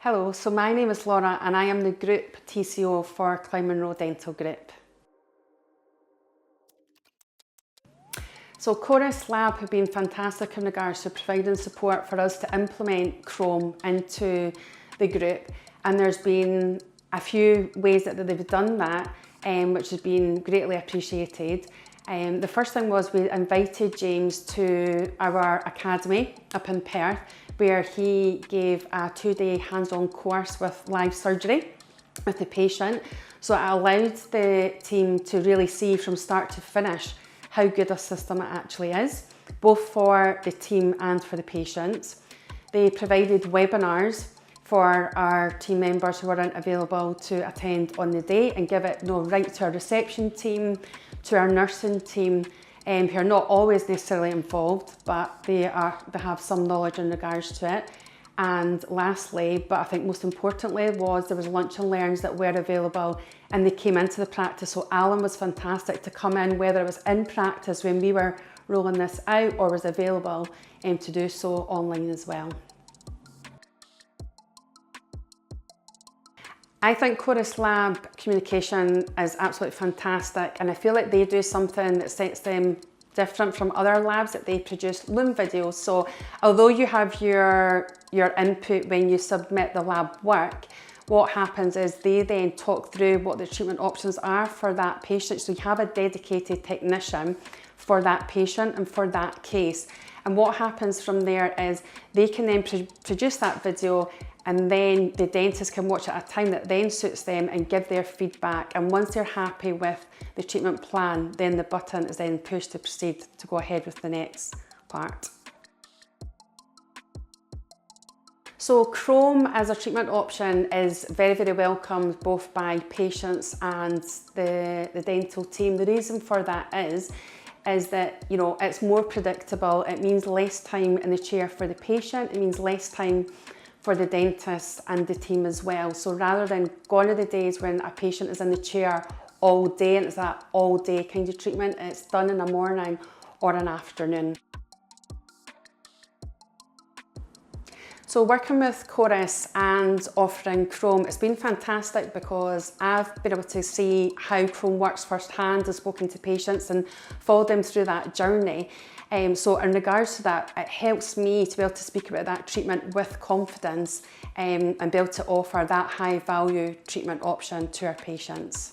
Hello, so my name is Laura and I am the Group TCO for Clyde Munro Dental Group. So Quoris Lab have been fantastic in regards to providing support for us to implement Chrome into the group, and there's been a few ways that they've done that, which has been greatly appreciated. The first thing was we invited James to our academy up in Perth, where he gave a 2-day hands-on course with live surgery with the patient. So it allowed the team to really see from start to finish how good a system it actually is, both for the team and for the patients. They provided webinars for our team members who weren't available to attend on the day, and give it right to our reception team, to our nursing team, who are not always necessarily involved, but they have some knowledge in regards to it. And lastly, but I think most importantly, there was lunch and learns that were available, and they came into the practice. So Alan was fantastic to come in, whether it was in practice when we were rolling this out or was available to do so online as well. I think Quoris Lab communication is absolutely fantastic, and I feel like they do something that sets them different from other labs, that they produce Loom videos. So although you have your input when you submit the lab work, what happens is they then talk through what the treatment options are for that patient. So you have a dedicated technician for that patient and for that case. And what happens from there is they can then produce that video, and then the dentist can watch it at a time that then suits them and give their feedback. And once they're happy with the treatment plan, then the button is then pushed to proceed to go ahead with the next part. So Chrome as a treatment option is very, very welcomed both by patients and the dental team. The reason for that is that, it's more predictable. It means less time in the chair for the patient. It means less time for the dentist and the team as well. So rather than gone are the days when a patient is in the chair all day and it's that all day kind of treatment, it's done in the morning or an afternoon. So working with Quoris and offering Chrome, it's been fantastic because I've been able to see how Chrome works firsthand and spoken to patients and followed them through that journey. So in regards to that, it helps me to be able to speak about that treatment with confidence and be able to offer that high value treatment option to our patients.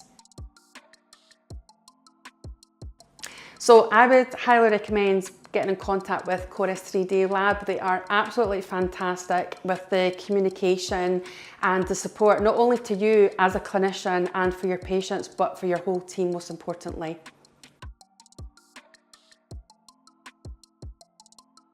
So I would highly recommend getting in contact with Quoris3D Lab. They are absolutely fantastic with the communication and the support, not only to you as a clinician and for your patients, but for your whole team most importantly.